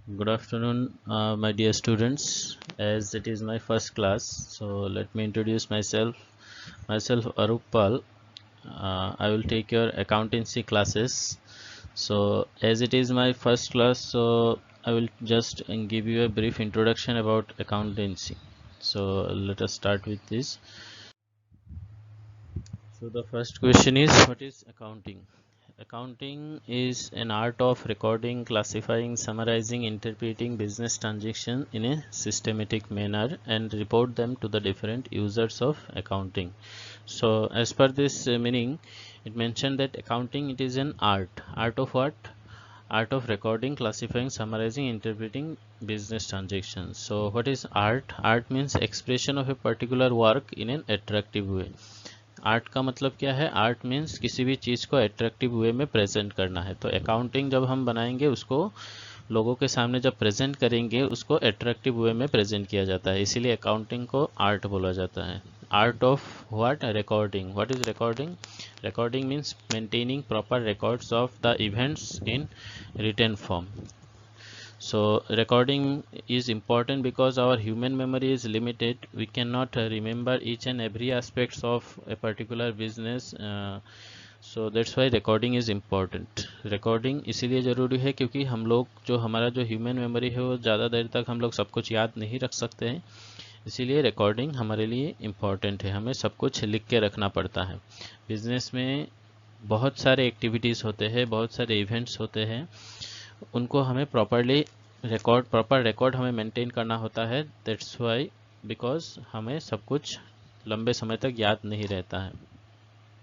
Good afternoon, my dear students. As it is my first class, so let me introduce myself. Myself, Arup Pal. I will take your accountancy classes. So, as it is my first class, so I will just give you a brief introduction about accountancy. So, let us start with this. So, the first question is, what is accounting? Accounting is an art of recording, classifying, summarizing, interpreting business transactions in a systematic manner and report them to the different users of accounting. So as per this meaning, it mentioned that accounting, it is an art. Art of what? Art of recording, classifying, summarizing, interpreting business transactions. So what is art? Art means expression of a particular work in an attractive way. Art का मतलब क्या है? Art means किसी भी चीज़ को attractive वे में present करना है। तो अकाउंटिंग जब हम बनाएंगे, उसको लोगों के सामने जब प्रेजेंट करेंगे, उसको अट्रैक्टिव वे में प्रेजेंट किया जाता है, इसीलिए अकाउंटिंग को आर्ट बोला जाता है। Art of what? Recording. What is recording? Recording means maintaining proper records of the events in written form. So recording is important because our human memory is limited. We cannot remember each and every aspects of a particular business. So that's why recording is important. Recording इसीलिए ज़रूरी है क्योंकि हम लोग जो हमारा जो human memory है, वो ज़्यादा देर तक हम लोग सब कुछ याद नहीं रख सकते हैं। इसीलिए रिकॉर्डिंग हमारे लिए इम्पॉर्टेंट है। हमें सब कुछ लिख के रखना पड़ता है। बिजनेस में बहुत सारे एक्टिविटीज़ होते हैं, बहुत सारे इवेंट्स होते हैं, उनको हमें प्रॉपर रिकॉर्ड हमें मेंटेन करना होता है। दैट्स वाई, बिकॉज हमें सब कुछ लंबे समय तक याद नहीं रहता है।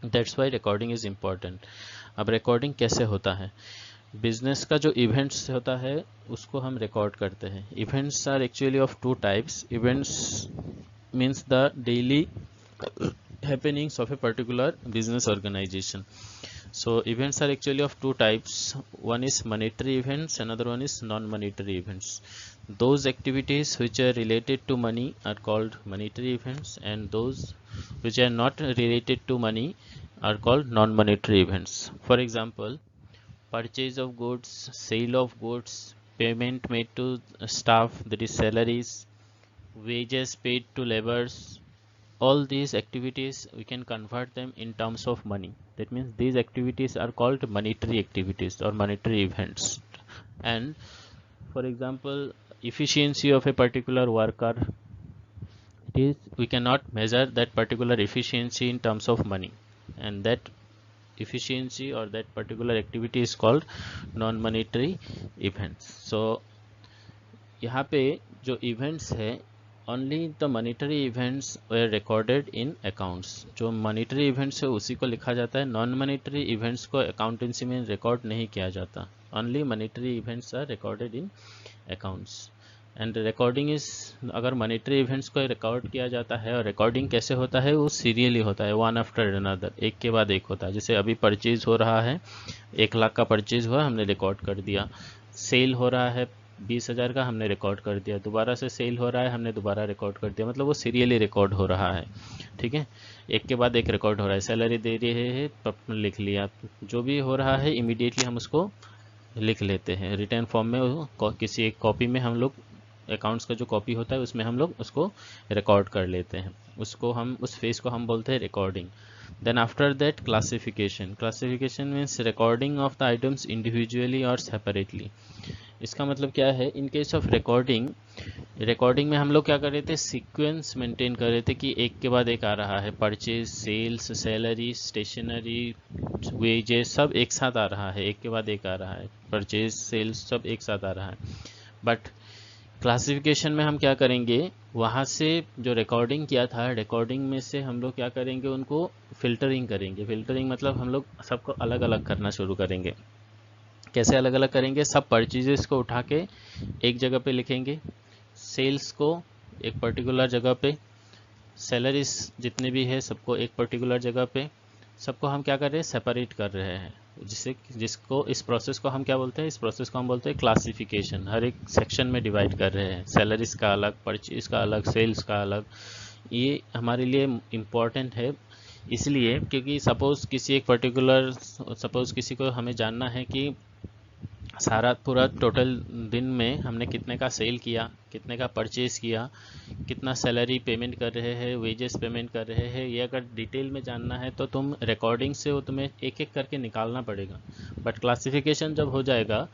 That's why recording is important. अब रिकॉर्डिंग कैसे होता है? बिजनेस का जो इवेंट्स होता है, उसको हम रिकॉर्ड करते हैं। Events are actually of two types. Events means the daily happenings of a particular business organization. So events are actually of two types. One is monetary events, another one is non-monetary events. Those activities which are related to money are called monetary events, and those which are not related to money are called non-monetary events. For example, purchase of goods, sale of goods, payment made to staff, that is salaries, wages paid to laborers. All these activities, we can convert them in terms of money. That means these activities are called monetary activities or monetary events. And for example, efficiency of a particular worker, it is, we cannot measure that particular efficiency in terms of money, and that efficiency or that particular activity is called non monetary events. So यहाँ पे जो events है, only the monetary events were recorded in accounts. जो monetary events है उसी को लिखा जाता है। नॉन मॉनिटरी इवेंट्स को अकाउंटेंसी में रिकॉर्ड नहीं किया जाता। Only monetary events are recorded in accounts. And recording is, अगर मॉनिटरी इवेंट्स को रिकॉर्ड किया जाता है, और रिकॉर्डिंग कैसे होता है, वो सीरियली होता है, वन आफ्टर अनदर, एक के बाद एक होता है। जैसे अभी परचेज हो रहा है, 1 लाख का परचेज हुआ, हमने रिकॉर्ड कर दिया। सेल हो रहा है 20,000 का, हमने रिकॉर्ड कर दिया। दोबारा से सेल हो रहा है, हमने दोबारा रिकॉर्ड कर दिया। मतलब वो सीरियली रिकॉर्ड हो रहा है। ठीक है, एक के बाद एक रिकॉर्ड हो रहा है। सैलरी दे रही है, लिख लिया। जो भी हो रहा है इमीडिएटली हम उसको लिख लेते हैं रिटर्न फॉर्म में। किसी एक कॉपी में हम लोग, अकाउंट्स का जो कॉपी होता है उसमें हम लोग उसको रिकॉर्ड कर लेते हैं। उसको हम, उस फेज को हम बोलते हैं recording. Then after that classification. Classification means recording of the items individually और सेपरेटली। इसका मतलब क्या है? इन केस ऑफ रिकॉर्डिंग में हम लोग क्या कर रहे थे? सीक्वेंस मेंटेन कर रहे थे कि एक के बाद एक आ रहा है। Purchase, sales, salary, stationery, wages, सब एक साथ आ रहा है, एक के बाद एक आ रहा है। परचेज, सेल्स, सब एक साथ आ रहा है। बट क्लासिफिकेशन में हम क्या करेंगे? वहाँ से जो रिकॉर्डिंग किया था, रिकॉर्डिंग में से हम लोग क्या करेंगे? उनको फिल्टरिंग करेंगे। फिल्टरिंग मतलब हम लोग सबको अलग अलग करना शुरू करेंगे। कैसे अलग अलग करेंगे? सब परचेजेस को उठा के एक जगह पे लिखेंगे, सेल्स को एक पर्टिकुलर जगह पे, सैलरीज जितने भी है सबको एक पर्टिकुलर जगह पे। सबको हम क्या कर रहे हैं? सेपरेट कर रहे हैं। जिसको, इस प्रोसेस को हम क्या बोलते हैं? इस प्रोसेस को हम बोलते हैं क्लासिफिकेशन। हर एक सेक्शन में डिवाइड कर रहे हैं। सैलरीज का अलग, परचेज का अलग, सेल्स का अलग। ये हमारे लिए इम्पॉर्टेंट है इसलिए क्योंकि सपोज़ किसी को हमें जानना है कि सारा पूरा टोटल दिन में हमने कितने का सेल किया, कितने का परचेज किया, कितना सैलरी पेमेंट कर रहे हैं, वेजेस पेमेंट कर रहे हैं, ये अगर डिटेल में जानना है तो तुम रिकॉर्डिंग से वो तुम्हें एक एक करके निकालना पड़ेगा। बट क्लासिफिकेशन जब हो जाएगा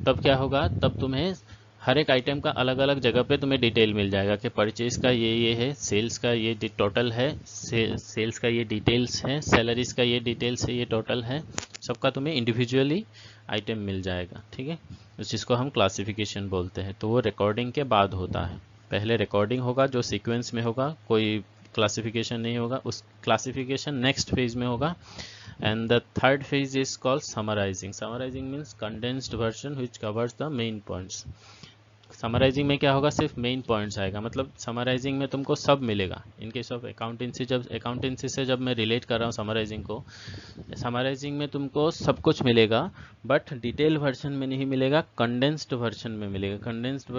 तब क्या होगा, तब तुम्हें हर एक आइटम का अलग अलग जगह पे तुम्हें डिटेल मिल जाएगा कि परचेज का ये है, सेल्स का ये टोटल है, सेल्स का ये डिटेल्स है, सैलरीज का ये डिटेल्स है, ये टोटल है, सबका तुम्हें इंडिविजुअली आइटम मिल जाएगा। ठीक है, उस चीज़ को हम क्लासिफिकेशन बोलते हैं। तो वो रिकॉर्डिंग के बाद होता है। पहले रिकॉर्डिंग होगा जो सीक्वेंस में होगा, कोई क्लासिफिकेशन नहीं होगा, उस क्लासिफिकेशन नेक्स्ट फेज में होगा। And the third phase is called summarising. Summarising means condensed version which covers the main points. Summarising में क्या होगा, सिर्फ मेन पॉइंट्स आएगा, मतलब समराइजिंग में तुमको सब मिलेगा। इन केस ऑफ अकाउंटेंसी, जब अकाउंटेंसी से जब मैं रिलेट कर रहा हूँ समराइजिंग को, समराइजिंग में तुमको सब कुछ मिलेगा बट डिटेल वर्जन में नहीं मिलेगा, कंडेंस्ड वर्जन में मिलेगा। कंडेंस्ड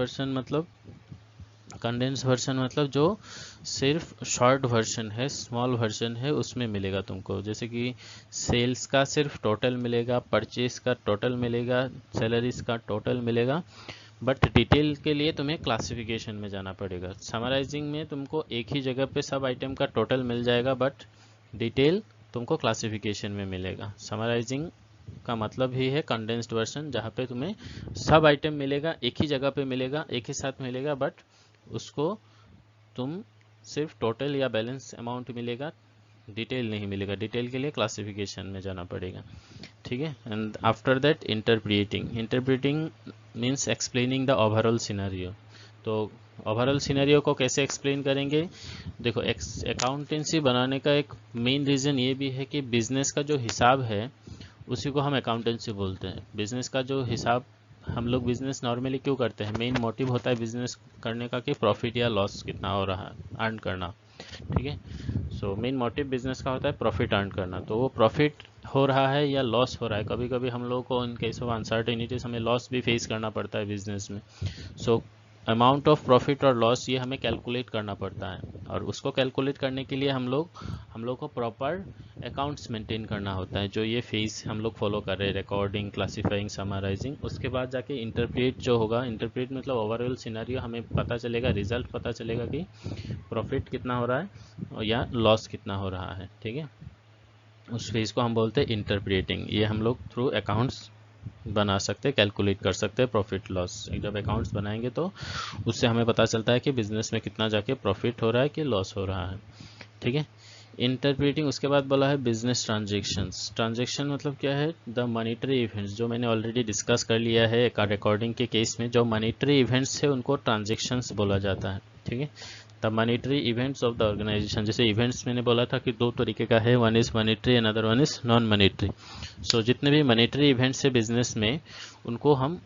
वर्जन मतलब जो सिर्फ शॉर्ट वर्जन है, स्मॉल वर्जन है, उसमें मिलेगा तुमको। जैसे कि सेल्स का सिर्फ टोटल मिलेगा, परचेज का टोटल मिलेगा, सैलरीज का टोटल मिलेगा, बट डिटेल के लिए तुम्हें क्लासिफिकेशन में जाना पड़ेगा। समराइजिंग में तुमको एक ही जगह पे सब आइटम का टोटल मिल जाएगा बट डिटेल तुमको क्लासिफिकेशन में मिलेगा। समराइजिंग का मतलब ही है कंडेंस्ड वर्जन, जहाँ पे तुम्हें सब आइटम मिलेगा, एक ही जगह पे मिलेगा, एक ही साथ मिलेगा, बट उसको तुम सिर्फ टोटल या बैलेंस अमाउंट मिलेगा, डिटेल नहीं मिलेगा। डिटेल के लिए क्लासिफिकेशन में जाना पड़ेगा। ठीक है, and after that interpreting. Interpreting means explaining the overall scenario. तो ओवरऑल सिनेरियो को कैसे एक्सप्लेन करेंगे, देखो अकाउंटेंसी बनाने का एक मेन रीज़न ये भी है कि बिजनेस का जो हिसाब है उसी को हम अकाउंटेंसी बोलते हैं। बिजनेस का जो हिसाब, हम लोग बिजनेस नॉर्मली क्यों करते हैं, मेन मोटिव होता है बिजनेस करने का कि प्रॉफिट या लॉस कितना हो रहा है, अर्न करना। ठीक है, सो मेन मोटिव बिजनेस का होता है प्रॉफिट अर्न करना। तो वो प्रॉफिट हो रहा है या लॉस हो रहा है, कभी कभी हम लोगों को इन केस ऑफ अनसर्टेनिटीज हमें लॉस भी फेस करना पड़ता है बिजनेस में। सो अमाउंट ऑफ प्रॉफिट और लॉस ये हमें कैलकुलेट करना पड़ता है, और उसको कैलकुलेट करने के लिए हम लोग को प्रॉपर अकाउंट्स मेंटेन करना होता है, जो ये फेज हम लोग फॉलो कर रहे हैं, रिकॉर्डिंग, क्लासिफाइंग, समराइजिंग। उसके बाद जाके इंटरप्रेट जो होगा, इंटरप्रेट मतलब ओवरऑल सिनेरियो, हमें पता चलेगा, रिजल्ट पता चलेगा कि प्रॉफिट कितना हो रहा है या लॉस कितना हो रहा है। ठीक है, उस फेज को हम बोलते हैं इंटरप्रेटिंग। ये हम लोग थ्रू अकाउंट्स बना सकते हैं, कैलकुलेट कर सकते हैं प्रॉफिट लॉस। जब अकाउंट्स बनाएंगे तो उससे हमें पता चलता है कि बिजनेस में कितना जाके प्रॉफिट हो रहा है कि लॉस हो रहा है। ठीक है, इंटरप्रेटिंग। उसके बाद बोला है बिजनेस ट्रांजेक्शन्स। ट्रांजेक्शन मतलब क्या है, द मॉनिटरी इवेंट्स, जो मैंने ऑलरेडी डिस्कस कर लिया है रिकॉर्डिंग के केस में, जो मॉनिटरी इवेंट्स है उनको ट्रांजेक्शन्स बोला जाता है। ठीक है, the monetary events of the organization. जैसे इवेंट्स मैंने बोला था कि दो तरीके का है, one is monetary, another one is non monetary. So जितने भी मॉनिटरी इवेंट्स है बिजनेस में, उनको हम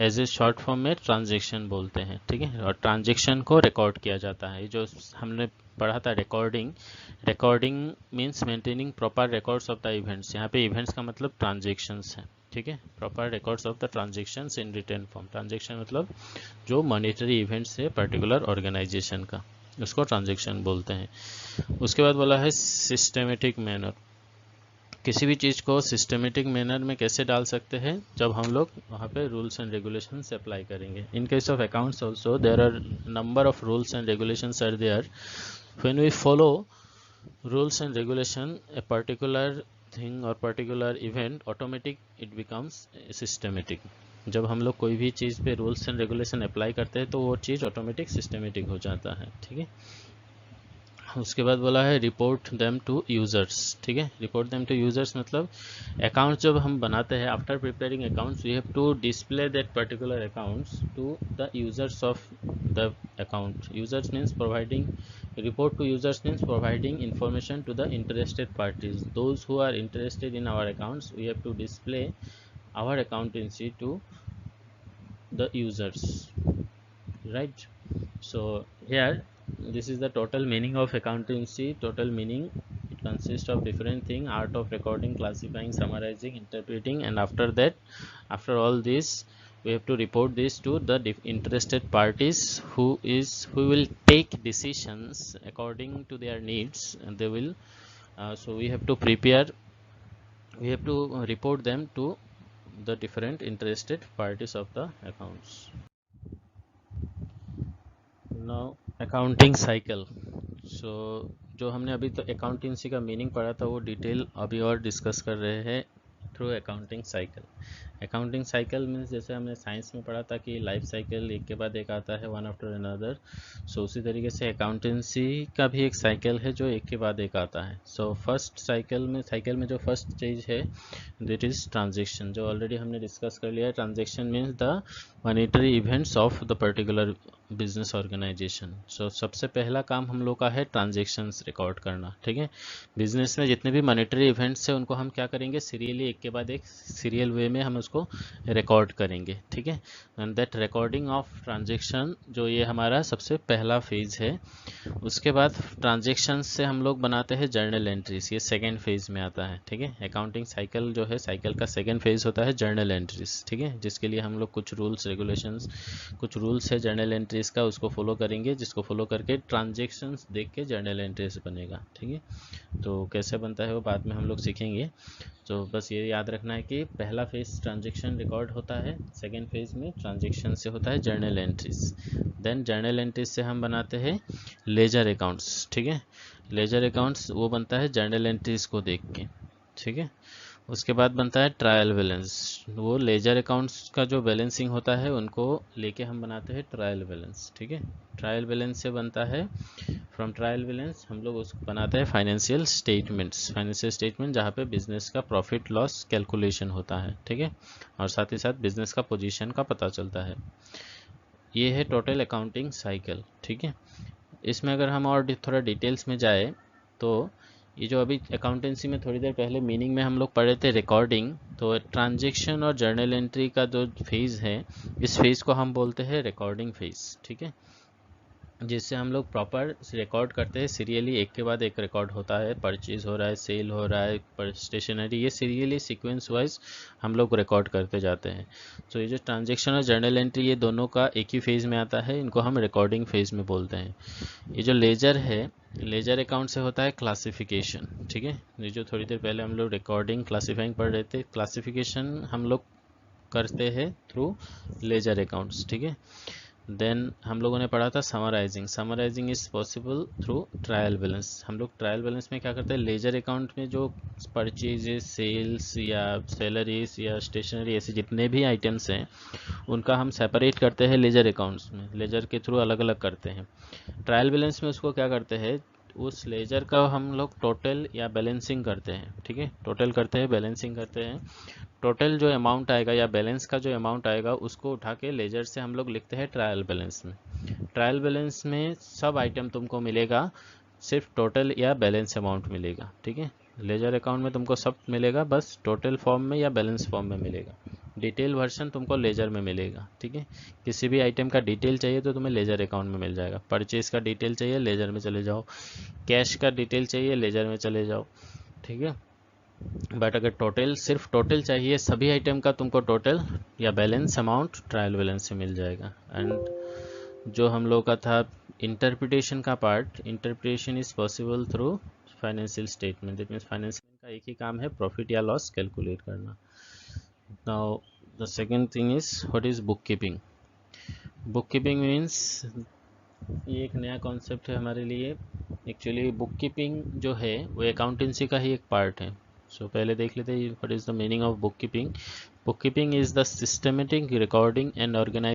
एज ए शॉर्ट फॉर्म में ट्रांजेक्शन बोलते हैं। ठीक है, और ट्रांजेक्शन को रिकॉर्ड किया जाता है। जो हमने पढ़ा था recording, recording means maintaining proper records of the events. यहाँ पे इवेंट्स का मतलब ट्रांजेक्शन्स है। ठीक है, proper records of the transactions in written form. Transaction मतलब जो मॉनिटरी इवेंट्स है पर्टिकुलर ऑर्गेनाइजेशन का, उसको ट्रांजेक्शन बोलते हैं। उसके बाद बोला है सिस्टेमेटिक मैनर। किसी भी चीज़ को सिस्टमेटिक मैनर में कैसे डाल सकते हैं, जब हम लोग वहाँ पे रूल्स एंड रेगुलेशंस अप्लाई करेंगे। In case of accounts also there are number of rules and regulations are there. When we follow rules and regulation, a particular thing or particular event, automatic it becomes systematic। जब हम लोग कोई भी चीज़ पे rules and regulation apply करते हैं तो वो चीज़ ऑटोमेटिक सिस्टमेटिक हो जाता है। ठीक है, उसके बाद बोला है रिपोर्ट देम टू यूज़र्स। ठीक है, रिपोर्ट देम टू यूज़र्स मतलब अकाउंट जब हम बनाते हैं, after preparing accounts we have to display that particular accounts to the users of the account. Users means providing, report to users means providing information to the interested parties, those who are interested in our accounts. We have to display our accountancy to the users, right? So here this is the total meaning of accountancy. Total meaning, it consists of different thing: art of recording, classifying, summarizing, interpreting, and after that, after all this, we have to report this to the interested parties who will take decisions according to their needs, and they will so we have to report them to the different interested parties of the accounts. Now accounting cycle. So जो हमने अभी तो accountancy का meaning पढ़ा था वो detail अभी और डिस्कस कर रहे हैं through accounting cycle. Accounting cycle means जैसे हमने साइंस में पढ़ा था कि लाइफ साइकिल एक के बाद एक आता है, वन आफ्टर अनदर. सो उसी तरीके से अकाउंटेंसी का भी एक साइकिल है जो एक के बाद एक आता है. सो फर्स्ट साइकिल में जो फर्स्ट चीज़ है दैट इज़ ट्रांजेक्शन, जो ऑलरेडी हमने डिस्कस कर लिया है. Transaction means the monetary events of the particular business organization. So सबसे पहला काम हम लोग का है ट्रांजेक्शन्स रिकॉर्ड करना. ठीक है, बिजनेस में जितने भी मॉनेटरी इवेंट्स हैं उनको हम क्या करेंगे, सीरियली एक के बाद एक सीरियल वे में हम उसको रिकॉर्ड करेंगे. ठीक है, and that recording of transaction जो ये हमारा सबसे पहला फेज है. उसके बाद ट्रांजेक्शन से हम लोग बनाते हैं जर्नल एंट्रीज, ये सेकेंड फेज में आता है. ठीक है, अकाउंटिंग साइकिल जो है साइकिल का सेकेंड फेज होता है जर्नल एंट्रीज. ठीक है, जिसके लिए हम लोग कुछ रूल्स रेगुलेशंस, कुछ रूल्स है जर्नल एंट्रीज का, उसको फॉलो करेंगे, जिसको फॉलो करके ट्रांजेक्शन्स देख के जर्नल एंट्रीज बनेगा. ठीक है, तो कैसे बनता है वो बाद में हम लोग सीखेंगे. तो बस ये याद रखना है कि पहला फेज ट्रांजेक्शन रिकॉर्ड होता है, सेकेंड फेज में ट्रांजेक्शन से होता है journal entries. Then journal entries से हम बनाते हैं लेजर अकाउंट्स. ठीक है, लेजर अकाउंट्स वो बनता है जर्नल एंट्रीज को देख के. ठीक है, उसके बाद बनता है ट्रायल बैलेंस. वो लेजर अकाउंट्स का जो बैलेंसिंग होता है उनको लेके हम बनाते हैं ट्रायल बैलेंस. ठीक है, ट्रायल बैलेंस से बनता है, फ्रॉम ट्रायल बैलेंस हम लोग उसको बनाते हैं फाइनेंशियल स्टेटमेंट्स. फाइनेंशियल स्टेटमेंट जहाँ पे बिजनेस का प्रॉफिट लॉस कैलकुलेशन होता है. ठीक है, और साथ ही साथ बिजनेस का पोजीशन का पता चलता है. ये है टोटल अकाउंटिंग साइकिल. ठीक है, इसमें अगर हम और थोड़ा डिटेल्स में जाए तो ये जो अभी अकाउंटेंसी में थोड़ी देर पहले मीनिंग में हम लोग पढ़े थे रिकॉर्डिंग, तो ट्रांजेक्शन और जर्नल एंट्री का जो फेज़ है इस फेज़ को हम बोलते हैं रिकॉर्डिंग फेज़. ठीक है, जिससे हम लोग प्रॉपर रिकॉर्ड करते हैं, सीरियली एक के बाद एक रिकॉर्ड होता है. परचेज हो रहा है, सेल हो रहा है, स्टेशनरी, ये सीरियली सीक्वेंस वाइज हम लोग रिकॉर्ड करते जाते हैं. तो ये जो ट्रांजेक्शन और जर्नल एंट्री ये दोनों का एक ही फेज़ में आता है, इनको हम रिकॉर्डिंग फेज़ में बोलते हैं. ये जो लेजर है, लेजर अकाउंट से होता है क्लासिफिकेशन. ठीक है, ये जो थोड़ी देर पहले हम लोग रिकॉर्डिंग क्लासीफाइंग पढ़ रहे थे, क्लासिफिकेशन हम लोग करते हैं थ्रू लेजर अकाउंट्स. ठीक है, देन हम लोगों ने पढ़ा था summarising. Summarising is possible through trial balance. हम लोग ट्रायल बैलेंस में क्या करते हैं, लेजर अकाउंट में जो परचेजेस, सेल्स या सैलरीज या स्टेशनरी ऐसे जितने भी आइटम्स हैं उनका हम सेपरेट करते हैं लेजर अकाउंट्स में, लेजर के थ्रू अलग अलग करते हैं. ट्रायल बैलेंस में उसको क्या करते हैं, उस लेजर का हम लोग टोटल या बैलेंसिंग करते हैं. ठीक है, टोटल करते हैं, बैलेंसिंग करते हैं. टोटल जो अमाउंट आएगा या बैलेंस का जो अमाउंट आएगा उसको उठा के लेजर से हम लोग लिखते हैं ट्रायल बैलेंस में. ट्रायल बैलेंस में सब आइटम तुमको मिलेगा, सिर्फ टोटल या बैलेंस अमाउंट मिलेगा. ठीक है, लेजर अकाउंट में तुमको सब मिलेगा, बस टोटल फॉर्म में या बैलेंस फॉर्म में मिलेगा. डिटेल वर्जन तुमको लेजर में मिलेगा. ठीक है, किसी भी आइटम का डिटेल चाहिए तो तुम्हें लेजर अकाउंट में मिल जाएगा. परचेज का डिटेल चाहिए लेजर में चले जाओ, कैश का डिटेल चाहिए लेजर में चले जाओ. ठीक है, बट अगर टोटल, सिर्फ टोटल चाहिए सभी आइटम का, तुमको टोटल या बैलेंस अमाउंट ट्रायल बैलेंस से मिल जाएगा. एंड जो हम लोग का था इंटरप्रिटेशन का part, interpretation is possible through financial statement. That means financial का एक ही काम है प्रॉफिट या लॉस कैलकुलेट करना. Now the second thing is what is book keeping. Book keeping means ये एक नया कॉन्सेप्ट है हमारे लिए. एक्चुअली बुक कीपिंग जो है वो अकाउंटेंसी का ही एक पार्ट है. सो पहले देख लेते हैं what is the meaning of book keeping. Book keeping is the systematic recording and organising